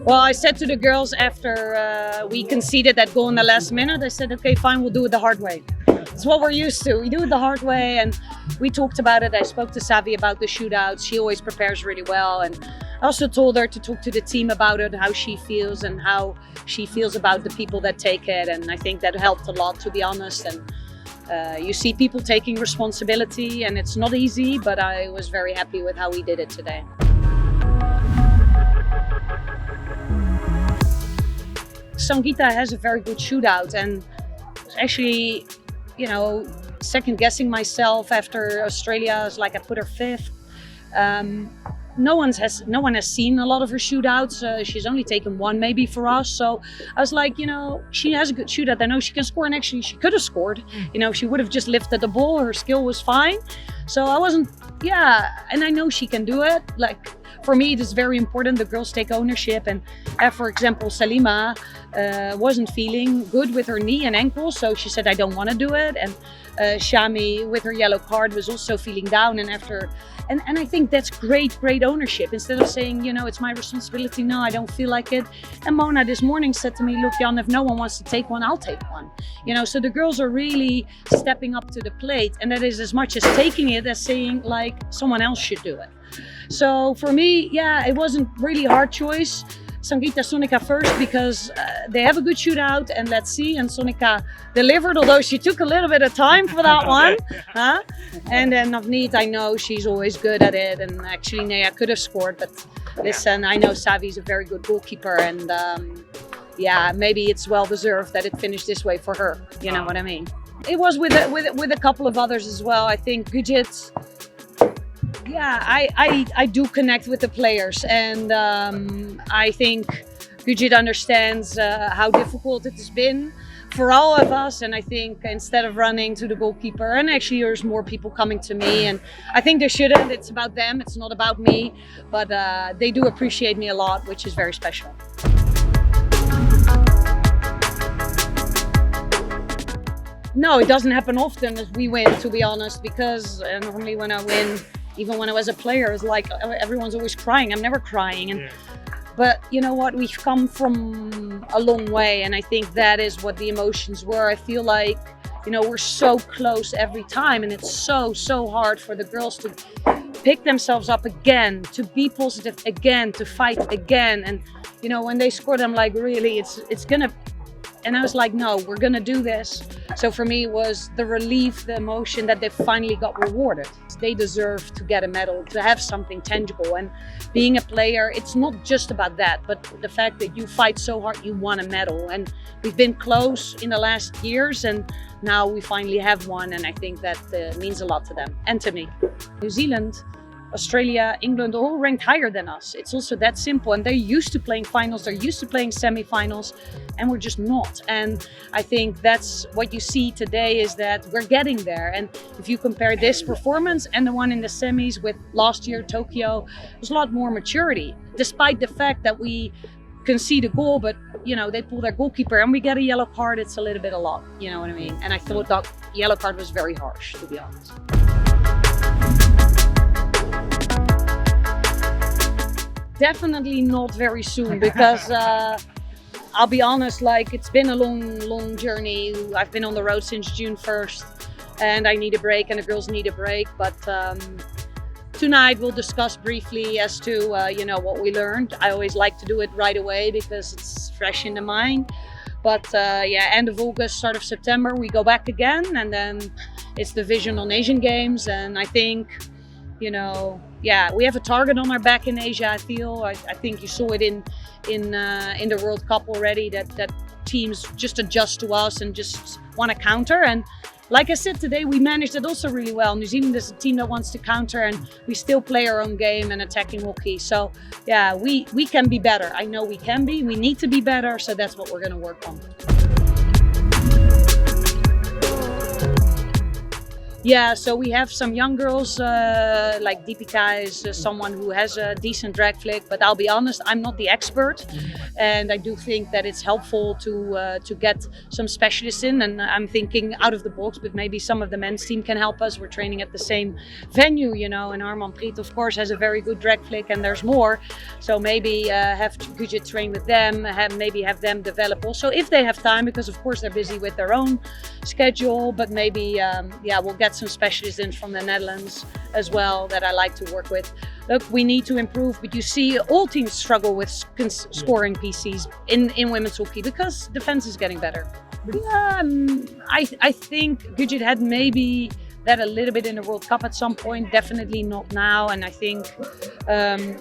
Well, I said to the girls after we conceded that goal in the last minute, I said, okay, fine, we'll do it the hard way. It's what we're used to. We do it the hard way, and we talked about it. I spoke to Savi about the shootouts. She always prepares really well, and I also told her to talk to the team about it, how she feels and how she feels about the people that take it. And I think that helped a lot, to be honest. And you see people taking responsibility, and it's not easy, but I was very happy with how we did it today. Sangeeta has a very good shootout, and actually, you know, second guessing myself after Australia. It's like I put her fifth. No one has seen a lot of her shootouts. She's only taken one maybe for us. So I was like, you know, she has a good shootout. I know she can score, and actually she could have scored. You know, she would have just lifted the ball. Her skill was fine. So I wasn't, and I know she can do it. Like, for me, it is very important the girls take ownership. And for example, Salima wasn't feeling good with her knee and ankle, so she said, I don't want to do it. And Shami, with her yellow card, was also feeling down. And I think that's great ownership. Instead of saying, you know, it's my responsibility. No, I don't feel like it. And Mona this morning said to me, look, Jan, if no one wants to take one, I'll take one. You know, so the girls are really stepping up to the plate. And that is as much as taking it as saying, like, someone else should do it. So for me, it wasn't really a hard choice. Sangeeta, Sonica first, because they have a good shootout, and let's see. And Sonica delivered, although she took a little bit of time for that one. And then Navneet, I know she's always good at it, and actually Nea could have scored, but listen, I know Savi's a very good goalkeeper, and maybe it's well deserved that it finished this way for her. You know what I mean? It was with a couple of others as well. I think Gujit. I do connect with the players, and I think Gujit understands how difficult it has been for all of us. And I think instead of running to the goalkeeper, and actually there's more people coming to me, and I think they shouldn't. It's about them, it's not about me, but they do appreciate me a lot, which is very special. No, it doesn't happen often as we win, to be honest, because normally when I win, even when I was a player, it's like everyone's always crying. I'm never crying. But you know what? We've come from a long way, and I think that is what the emotions were. I feel like, you know, we're so close every time, and it's so hard for the girls to pick themselves up again, to be positive again, to fight again. And you know, when they scored, I'm like, really, it's gonna. And I was like, no, we're gonna do this. So for me, it was the relief, the emotion that they finally got rewarded. They deserve to get a medal, to have something tangible. And being a player, it's not just about that, but the fact that you fight so hard, you won a medal. And we've been close in the last years, and now we finally have one. And I think that means a lot to them and to me. New Zealand, Australia, England are all ranked higher than us. It's also that simple, and they're used to playing finals, they're used to playing semi-finals, and we're just not. And I think that's what you see today, is that we're getting there. And if you compare this performance and the one in the semis with last year Tokyo, there's a lot more maturity, despite the fact that we concede a goal, but you know, they pull their goalkeeper and we get a yellow card. It's a little bit a lot, you know what I mean? And I thought that yellow card was very harsh, to be honest. Definitely not very soon, because I'll be honest, like, it's been a long journey. I've been on the road since June 1st, and I need a break, and the girls need a break. But tonight we'll discuss briefly as to you know, what we learned. I always like to do it right away because it's fresh in the mind. But end of August, start of September, we go back again, and then it's the Vision on Asian Games. And I think, you know, we have a target on our back in Asia. I feel. I think you saw it in the World Cup already, that teams just adjust to us and just want to counter. And like I said today, we managed it also really well. New Zealand is a team that wants to counter, and we still play our own game and attacking hockey. So we can be better. I know we can be. We need to be better. So that's what we're going to work on. Yeah, so we have some young girls, like Deepika is someone who has a decent drag flick, but I'll be honest, I'm not the expert, and I do think that it's helpful to get some specialists in. And I'm thinking out of the box, but maybe some of the men's team can help us. We're training at the same venue, you know, and Harmanpreet, of course, has a very good drag flick, and there's more. So maybe have Gudget train with them, maybe have them develop also if they have time, because of course they're busy with their own schedule. But maybe, yeah, we'll get some specialists in from the Netherlands as well that I like to work with. Look, we need to improve, but you see all teams struggle with scoring PCs in women's hockey because defense is getting better. Yeah, I think Gudget had maybe that a little bit in the World Cup at some point, definitely not now. And I think,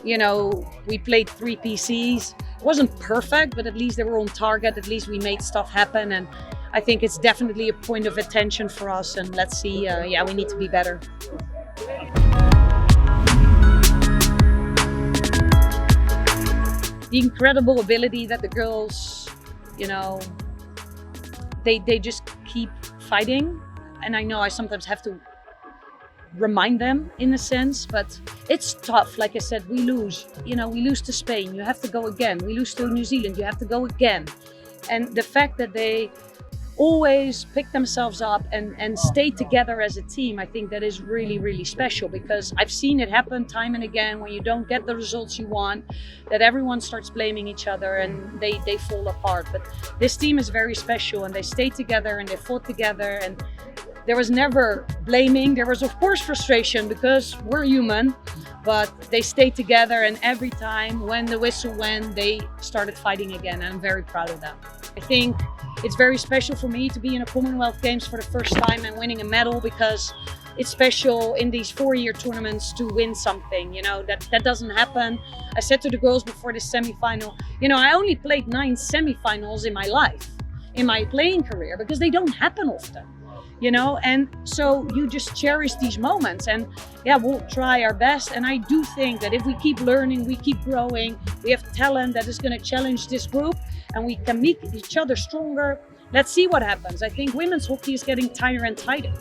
you know, we played 3 PCs. It wasn't perfect, but at least they were on target. At least we made stuff happen. And I think it's definitely a point of attention for us. And let's see, yeah, we need to be better. The incredible ability that the girls, you know, they just keep fighting. And I know I sometimes have to remind them in a sense, but it's tough. Like I said, we lose, you know, we lose to Spain, you have to go again. We lose to New Zealand, you have to go again. And the fact that they always pick themselves up and stay together as a team, I think that is really, really special, because I've seen it happen time and again when you don't get the results you want, that everyone starts blaming each other and they fall apart. But this team is very special, and they stayed together and they fought together, and there was never blaming. There was of course frustration because we're human, but they stayed together, and every time when the whistle went, they started fighting again, and I'm very proud of them. I think it's very special for me to be in a Commonwealth Games for the first time and winning a medal, because it's special in these 4-year tournaments to win something, you know, that doesn't happen. I said to the girls before the semi-final, you know, I only played 9 semi-finals in my life, in my playing career, because they don't happen often. You know, and so you just cherish these moments, and yeah, we'll try our best. And I do think that if we keep learning, we keep growing, we have talent that is going to challenge this group, and we can make each other stronger. Let's see what happens. I think women's hockey is getting tighter and tighter.